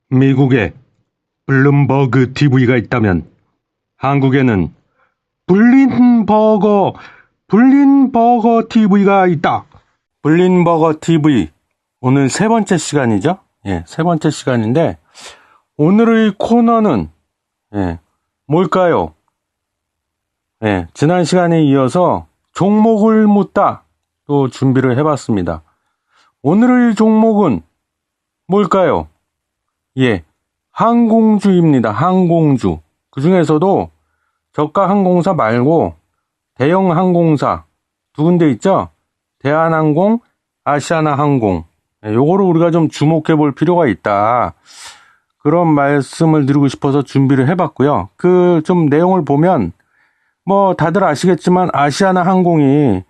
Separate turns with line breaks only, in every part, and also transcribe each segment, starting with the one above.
미국에 블룸버그 TV가 있다면 한국에는 블린버거 TV가 있다. 블린버거 TV 오늘 세 번째 시간이죠? 세 번째 시간인데 오늘의 코너는 뭘까요? 지난 시간에 이어서 종목을 묻다 또 준비를 해봤습니다. 오늘의 종목은 뭘까요? 항공주입니다. 항공주. 그 중에서도 저가 항공사 말고 대형 항공사 두 군데 있죠? 대한항공, 아시아나항공. 요거를 우리가 좀 주목해 볼 필요가 있다. 그런 말씀을 드리고 싶어서 준비를 해봤고요. 그 좀 내용을 보면 뭐 다들 아시겠지만 아시아나항공이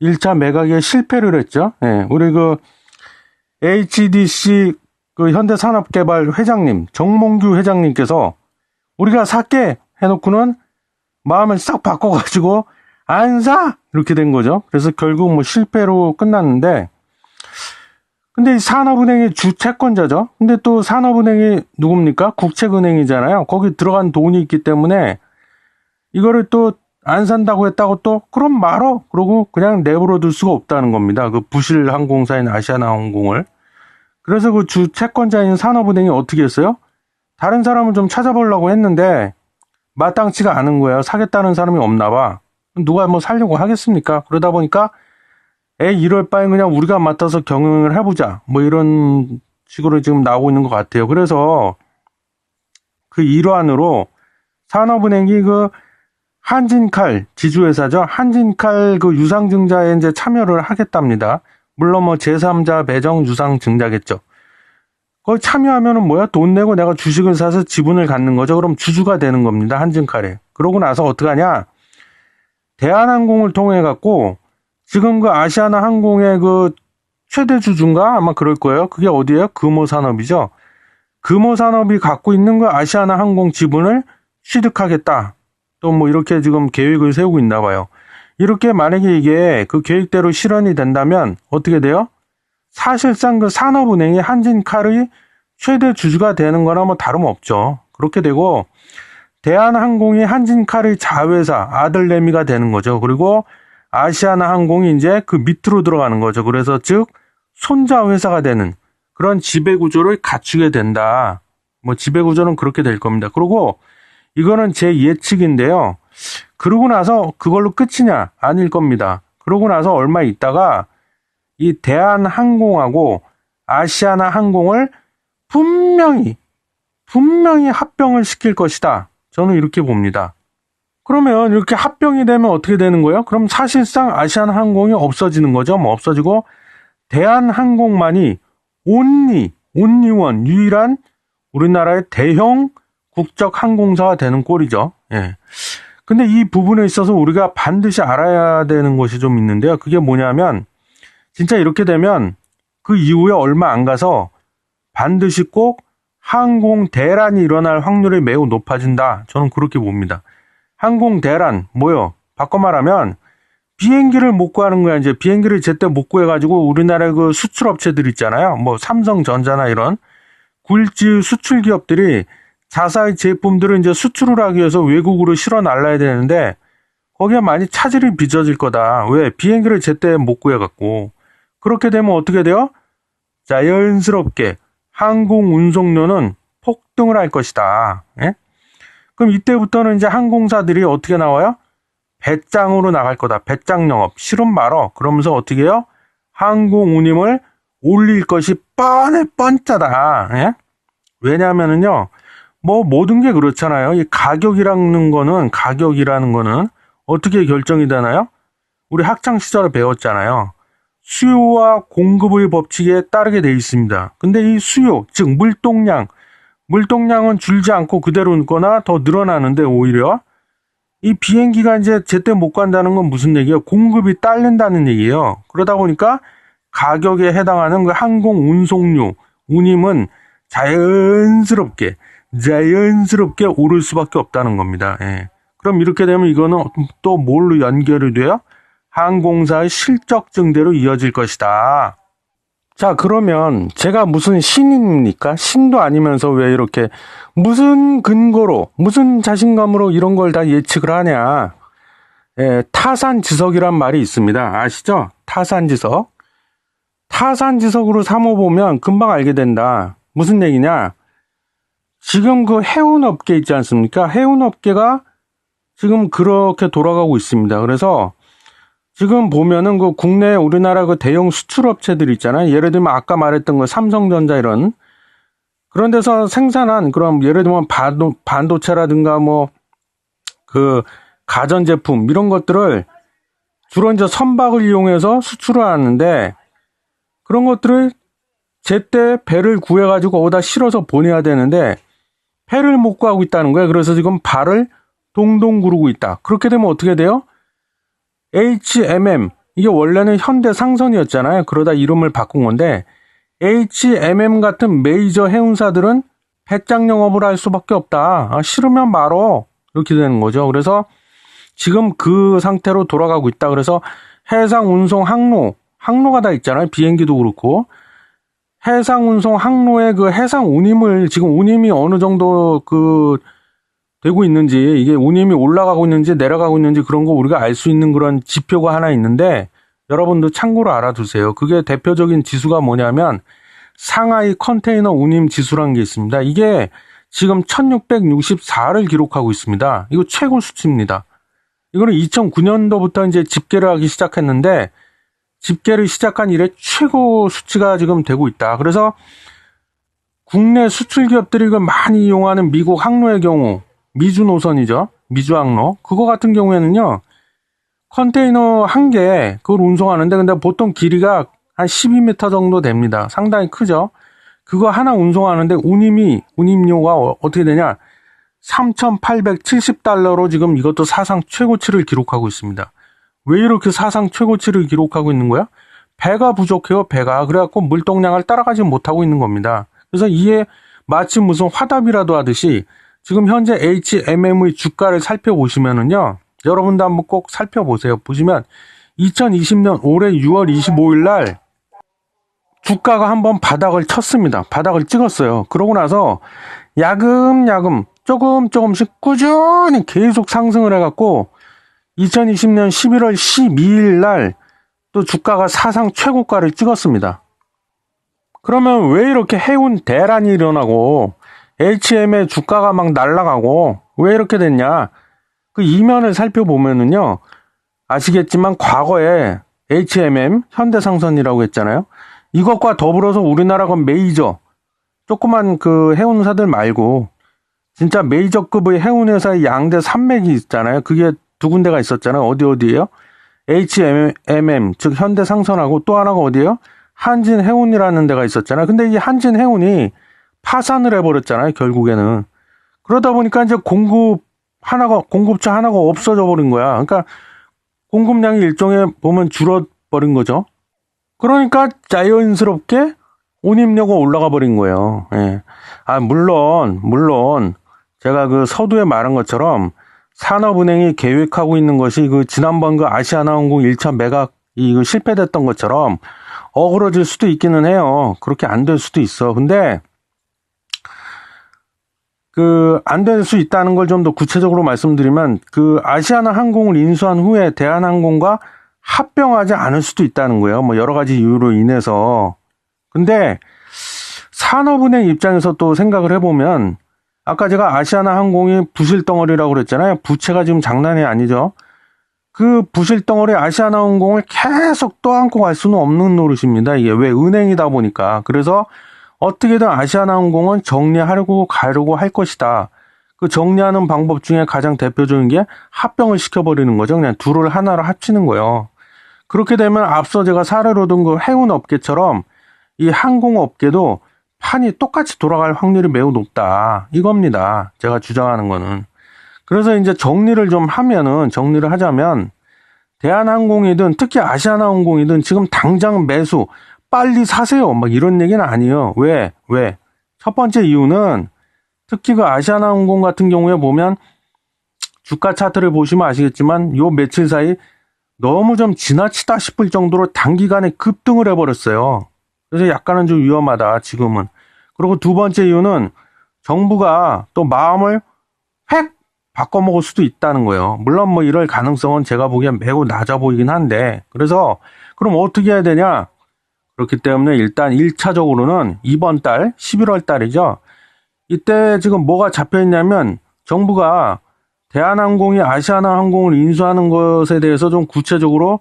1차 매각에 실패를 했죠. 우리 그 HDC 그 현대산업개발 회장님, 정몽규 회장님께서 우리가 살게 해놓고는 마음을 싹 바꿔가지고 안 사! 이렇게 된 거죠. 그래서 결국 뭐 실패로 끝났는데, 근데 이 산업은행의 주채권자죠. 근데 또 산업은행이 누굽니까? 국책은행이잖아요. 거기 들어간 돈이 있기 때문에 이거를 또 안 산다고 했다고 또 그럼 말어! 그러고 그냥 내버려 둘 수가 없다는 겁니다. 그 부실 항공사인 아시아나항공을. 그래서 그 주 채권자인 산업은행이 어떻게 했어요? 다른 사람을 좀 찾아보려고 했는데 마땅치가 않은 거예요. 사겠다는 사람이 없나 봐. 누가 뭐 살려고 하겠습니까? 그러다 보니까 이럴 바엔 그냥 우리가 맡아서 경영을 해보자. 뭐 이런 식으로 지금 나오고 있는 것 같아요. 그래서 그 일환으로 산업은행이 그 한진칼 지주회사죠. 한진칼 그 유상증자에 이제 참여를 하겠답니다. 물론 뭐 제3자 배정 유상증자겠죠. 거기 참여하면은 뭐야? 돈 내고 내가 주식을 사서 지분을 갖는 거죠. 그럼 주주가 되는 겁니다. 한진칼에. 그러고 나서 어떡하냐? 대한항공을 통해 갖고 지금 그 아시아나항공의 그 최대 주주인가? 아마 그럴 거예요. 그게 어디예요? 금호산업이죠. 금호산업이 갖고 있는 그 아시아나항공 지분을 취득하겠다. 또 뭐 이렇게 지금 계획을 세우고 있나 봐요. 이렇게 만약에 이게 그 계획대로 실현이 된다면 어떻게 돼요? 사실상 그 산업은행이 한진칼의 최대 주주가 되는 거나 뭐 다름없죠. 그렇게 되고 대한항공이 한진칼의 자회사 아들내미가 되는 거죠. 그리고 아시아나항공이 이제 그 밑으로 들어가는 거죠. 그래서 즉 손자회사가 되는 그런 지배구조를 갖추게 된다. 뭐 지배구조는 그렇게 될 겁니다. 그리고 이거는 제 예측인데요. 그러고 나서 그걸로 끝이냐? 아닐 겁니다. 그러고 나서 얼마 있다가 이 대한항공하고 아시아나항공을 분명히 합병을 시킬 것이다. 저는 이렇게 봅니다. 그러면 이렇게 합병이 되면 어떻게 되는 거예요? 그럼 사실상 아시아나항공이 없어지는 거죠. 뭐 없어지고 대한항공만이 온리원 유일한 우리나라의 대형 국적 항공사가 되는 꼴이죠. 근데 이 부분에 있어서 우리가 반드시 알아야 되는 것이 좀 있는데요. 그게 뭐냐면 진짜 이렇게 되면 그 이후에 얼마 안 가서 반드시 꼭 항공 대란이 일어날 확률이 매우 높아진다. 저는 그렇게 봅니다. 항공 대란 뭐요? 바꿔 말하면 비행기를 못 구하는 거야. 이제 비행기를 제때 못 구해가지고 우리나라의 그 수출업체들 있잖아요. 뭐 삼성전자나 이런 굴지 수출 기업들이 자사의 제품들을 이제 수출을 하기 위해서 외국으로 실어 날라야 되는데 거기에 많이 차질이 빚어질 거다. 왜? 비행기를 제때 못 구해갖고. 그렇게 되면 어떻게 돼요? 자연스럽게 항공 운송료는 폭등을 할 것이다. 그럼 이때부터는 이제 항공사들이 어떻게 나와요? 배짱으로 나갈 거다. 배짱 영업. 싫음 말어. 그러면서 어떻게 해요? 항공 운임을 올릴 것이 뻔짜다. 왜냐하면은요. 뭐 모든 게 그렇잖아요. 이 가격이라는 거는 어떻게 결정이 되나요? 우리 학창 시절에 배웠잖아요. 수요와 공급의 법칙에 따르게 돼 있습니다. 근데 이 수요, 즉 물동량은 줄지 않고 그대로 있거나 더 늘어나는데 오히려 이 비행기가 이제 제때 못 간다는 건 무슨 얘기예요? 공급이 딸린다는 얘기예요. 그러다 보니까 가격에 해당하는 그 항공 운송료, 운임은 자연스럽게 오를 수밖에 없다는 겁니다. 그럼 이렇게 되면 이거는 또 뭘로 연결이 돼요? 항공사의 실적 증대로 이어질 것이다. 자, 그러면 제가 무슨 신입니까? 신도 아니면서 왜 이렇게 무슨 근거로, 무슨 자신감으로 이런 걸 다 예측을 하냐. 타산지석이란 말이 있습니다. 아시죠? 타산지석. 타산지석으로 삼어보면 금방 알게 된다. 무슨 얘기냐? 지금 그 해운업계 있지 않습니까? 해운업계가 지금 그렇게 돌아가고 있습니다. 그래서 지금 보면은 그 국내 우리나라 그 대형 수출업체들 있잖아요. 예를 들면 아까 말했던 그 삼성전자 이런 그런 데서 생산한 그런 예를 들면 반도체라든가 뭐 그 가전제품 이런 것들을 주로 이제 선박을 이용해서 수출을 하는데 그런 것들을 제때 배를 구해가지고 어디다 실어서 보내야 되는데 배를 못 구하고 있다는 거예요. 그래서 지금 발을 동동 구르고 있다. 그렇게 되면 어떻게 돼요? HMM 이게 원래는 현대상선이었잖아요. 그러다 이름을 바꾼 건데 HMM 같은 메이저 해운사들은 배짱 영업을 할 수밖에 없다. 싫으면 말어. 이렇게 되는 거죠. 그래서 지금 그 상태로 돌아가고 있다. 그래서 해상 운송 항로가 다 있잖아요. 비행기도 그렇고 해상 운송 항로의 그 해상 운임을 지금 운임이 어느 정도 그 되고 있는지 이게 운임이 올라가고 있는지 내려가고 있는지 그런 거 우리가 알 수 있는 그런 지표가 하나 있는데 여러분도 참고로 알아두세요. 그게 대표적인 지수가 뭐냐면 상하이 컨테이너 운임 지수라는 게 있습니다. 이게 지금 1664를 기록하고 있습니다. 이거 최고 수치입니다. 이거는 2009년도부터 이제 집계를 하기 시작했는데 집계를 시작한 이래 최고 수치가 지금 되고 있다. 그래서 국내 수출 기업들이 이걸 많이 이용하는 미국 항로의 경우 미주 노선이죠. 미주 항로. 그거 같은 경우에는요. 컨테이너 한 개 그걸 운송하는데 근데 보통 길이가 한 12m 정도 됩니다. 상당히 크죠. 그거 하나 운송하는데 운임료가 어떻게 되냐? 3,870달러로 지금 이것도 사상 최고치를 기록하고 있습니다. 왜 이렇게 사상 최고치를 기록하고 있는 거야? 배가 부족해요, 배가. 그래갖고 물동량을 따라가지 못하고 있는 겁니다. 그래서 이게 마치 무슨 화답이라도 하듯이 지금 현재 HMM의 주가를 살펴보시면은요, 여러분도 한번 꼭 살펴보세요. 보시면 2020년 올해 6월 25일 날 주가가 한번 바닥을 쳤습니다. 바닥을 찍었어요. 그러고 나서 야금야금 조금씩 꾸준히 계속 상승을 해갖고 2020년 11월 12일 날 또 주가가 사상 최고가를 찍었습니다. 그러면 왜 이렇게 해운 대란이 일어나고 HM의 주가가 막 날아가고 왜 이렇게 됐냐? 그 이면을 살펴보면은요. 아시겠지만 과거에 HMM 현대상선이라고 했잖아요. 이것과 더불어서 우리나라가 메이저 조그만 그 해운사들 말고 진짜 메이저급의 해운회사의 양대 산맥이 있잖아요. 그게 두 군데가 있었잖아요. 어디예요? HMM 즉 현대상선하고 또 하나가 어디예요? 한진해운이라는 데가 있었잖아요. 근데 이 한진해운이 파산을 해버렸잖아요. 결국에는. 그러다 보니까 이제 공급차 하나가 없어져 버린 거야. 그러니까 공급량이 일종의 보면 줄어버린 거죠. 그러니까 자연스럽게 운임료가 올라가 버린 거예요. 예. 물론 제가 그 서두에 말한 것처럼 산업은행이 계획하고 있는 것이 그 지난번 그 아시아나항공 1차 매각 이거 실패됐던 것처럼 어그러질 수도 있기는 해요. 그렇게 안 될 수도 있어. 근데 그 안 될 수 있다는 걸 좀 더 구체적으로 말씀드리면 그 아시아나항공을 인수한 후에 대한항공과 합병하지 않을 수도 있다는 거예요. 뭐 여러 가지 이유로 인해서. 근데 산업은행 입장에서 또 생각을 해보면 아까 제가 아시아나항공이 부실덩어리라고 그랬잖아요. 부채가 지금 장난이 아니죠. 그 부실덩어리 아시아나항공을 계속 떠안고 갈 수는 없는 노릇입니다. 이게 왜 은행이다 보니까. 그래서 어떻게든 아시아나항공은 정리하려고 가려고 할 것이다. 그 정리하는 방법 중에 가장 대표적인 게 합병을 시켜버리는 거죠. 그냥 둘을 하나로 합치는 거예요. 그렇게 되면 앞서 제가 사례로 든 그 해운업계처럼 이 항공업계도 판이 똑같이 돌아갈 확률이 매우 높다. 이겁니다. 제가 주장하는 거는. 그래서 이제 정리를 하자면 대한항공이든 특히 아시아나항공이든 지금 당장 매수 빨리 사세요. 막 이런 얘기는 아니에요. 왜? 첫 번째 이유는 특히 그 아시아나항공 같은 경우에 보면 주가 차트를 보시면 아시겠지만 요 며칠 사이 너무 좀 지나치다 싶을 정도로 단기간에 급등을 해버렸어요. 그래서 약간은 좀 위험하다, 지금은. 그리고 두 번째 이유는 정부가 또 마음을 획 바꿔먹을 수도 있다는 거예요. 물론 뭐 이럴 가능성은 제가 보기엔 매우 낮아 보이긴 한데, 그래서 그럼 어떻게 해야 되냐? 그렇기 때문에 일단 1차적으로는 이번 달 11월 달이죠. 이때 지금 뭐가 잡혀 있냐면 정부가 대한항공이 아시아나항공을 인수하는 것에 대해서 좀 구체적으로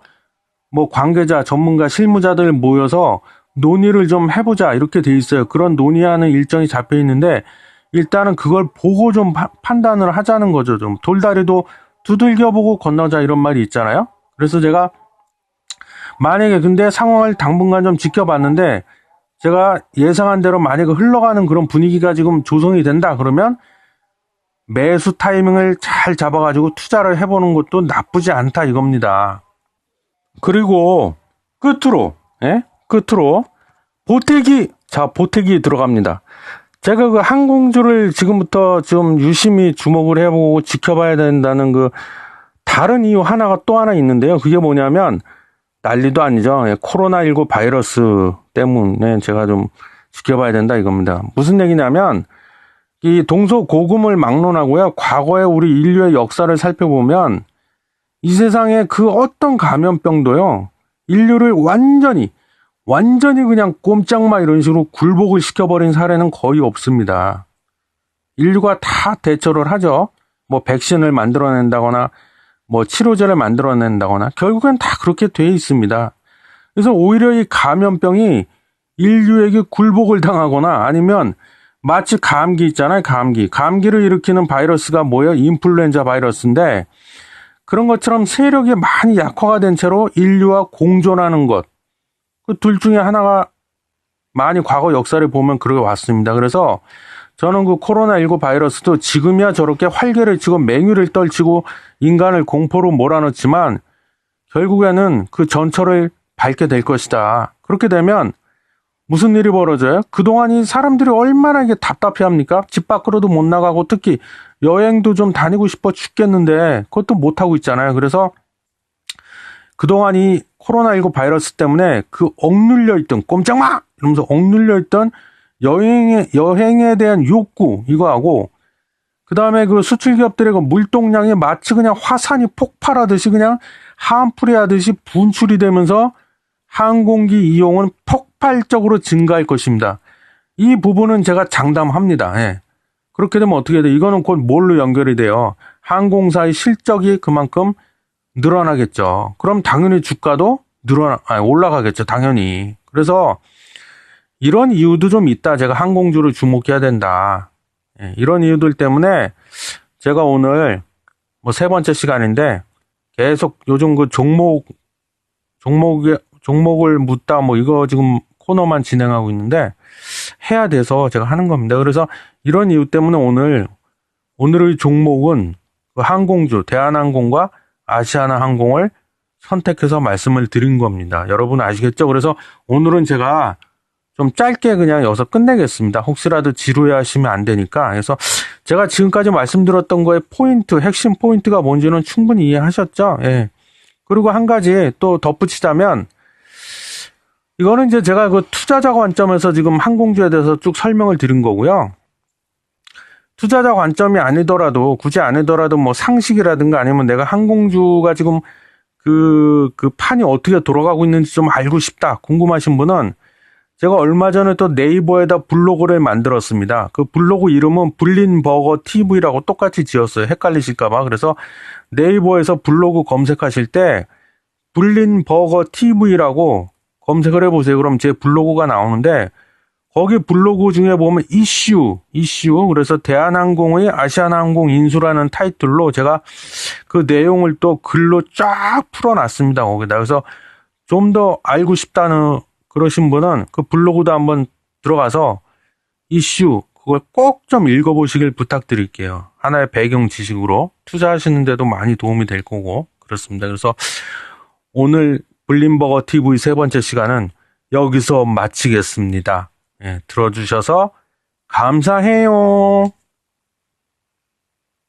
뭐 관계자, 전문가, 실무자들 모여서 논의를 좀 해보자 이렇게 돼 있어요. 그런 논의하는 일정이 잡혀 있는데 일단은 그걸 보고 좀 판단을 하자는 거죠. 좀 돌다리도 두들겨보고 건너자 이런 말이 있잖아요. 그래서 제가 만약에 근데 상황을 당분간 좀 지켜봤는데 제가 예상한 대로 만약에 흘러가는 그런 분위기가 지금 조성이 된다 그러면 매수 타이밍을 잘 잡아가지고 투자를 해보는 것도 나쁘지 않다 이겁니다. 그리고 끝으로 보태기 들어갑니다. 제가 그 항공주를 지금부터 좀 유심히 주목을 해보고 지켜봐야 된다는 그 다른 이유 하나가 또 하나 있는데요. 그게 뭐냐면 난리도 아니죠. 코로나19 바이러스 때문에 제가 좀 지켜봐야 된다 이겁니다. 무슨 얘기냐면 이 동서고금을 막론하고요. 과거의 우리 인류의 역사를 살펴보면 이 세상에 그 어떤 감염병도요. 인류를 완전히 그냥 꼼짝마 이런 식으로 굴복을 시켜버린 사례는 거의 없습니다. 인류가 다 대처를 하죠. 뭐 백신을 만들어낸다거나 뭐 치료제를 만들어낸다거나 결국엔 다 그렇게 돼 있습니다. 그래서 오히려 이 감염병이 인류에게 굴복을 당하거나 아니면 마치 감기 있잖아요. 감기를 일으키는 바이러스가 뭐예요? 인플루엔자 바이러스인데 그런 것처럼 세력이 많이 약화가 된 채로 인류와 공존하는 것. 그 둘 중에 하나가 많이 과거 역사를 보면 그렇게 왔습니다. 그래서 저는 그 코로나19 바이러스도 지금이야 저렇게 활개를 치고 맹위를 떨치고 인간을 공포로 몰아넣지만 결국에는 그 전철을 밟게 될 것이다. 그렇게 되면 무슨 일이 벌어져요? 그동안 이 사람들이 얼마나 이게 답답해합니까? 집 밖으로도 못 나가고 특히 여행도 좀 다니고 싶어 죽겠는데 그것도 못하고 있잖아요. 그래서 그동안 이 코로나19 바이러스 때문에 그 억눌려 있던 꼼짝마! 이러면서 억눌려 있던 여행에 대한 욕구 이거하고 그 다음에 그 수출기업들의 그 물동량이 마치 그냥 화산이 폭발하듯이 그냥 한풀이 하듯이 분출이 되면서 항공기 이용은 폭발적으로 증가할 것입니다. 이 부분은 제가 장담합니다. 예. 그렇게 되면 어떻게 돼요? 이거는 곧 뭘로 연결이 돼요? 항공사의 실적이 그만큼 늘어나겠죠. 그럼 당연히 주가도 올라가겠죠. 당연히. 그래서 이런 이유도 좀 있다. 제가 항공주를 주목해야 된다. 예, 이런 이유들 때문에 제가 오늘 뭐 세 번째 시간인데 계속 요즘 그 종목을 묻다 뭐 이거 지금 코너만 진행하고 있는데 해야 돼서 제가 하는 겁니다. 그래서 이런 이유 때문에 오늘의 종목은 그 항공주 대한항공과 아시아나항공을 선택해서 말씀을 드린 겁니다. 여러분 아시겠죠? 그래서 오늘은 제가 좀 짧게 그냥 여기서 끝내겠습니다. 혹시라도 지루해 하시면 안 되니까. 그래서 제가 지금까지 말씀드렸던 거의 포인트, 핵심 포인트가 뭔지는 충분히 이해하셨죠? 예. 그리고 한 가지 또 덧붙이자면 이거는 이제 제가 그 투자자 관점에서 지금 항공주에 대해서 쭉 설명을 드린 거고요. 투자자 관점이 아니더라도 굳이 아니더라도 뭐 상식이라든가 아니면 내가 항공주가 지금 그 판이 어떻게 돌아가고 있는지 좀 알고 싶다 궁금하신 분은 제가 얼마 전에 또 네이버에다 블로그를 만들었습니다. 그 블로그 이름은 블린버거 TV라고 똑같이 지었어요. 헷갈리실까봐. 그래서 네이버에서 블로그 검색하실 때 블린버거 TV라고 검색을 해보세요. 그럼 제 블로그가 나오는데 거기 블로그 중에 보면 이슈 그래서 대한항공의 아시아나항공 인수라는 타이틀로 제가 그 내용을 또 글로 쫙 풀어놨습니다. 거기다. 그래서 좀 더 알고 싶다는 그러신 분은 그 블로그도 한번 들어가서 이슈 그걸 꼭 좀 읽어보시길 부탁드릴게요. 하나의 배경 지식으로 투자하시는데도 많이 도움이 될 거고 그렇습니다. 그래서 오늘 블린버거 TV 세 번째 시간은 여기서 마치겠습니다. 예, 들어주셔서 감사해요.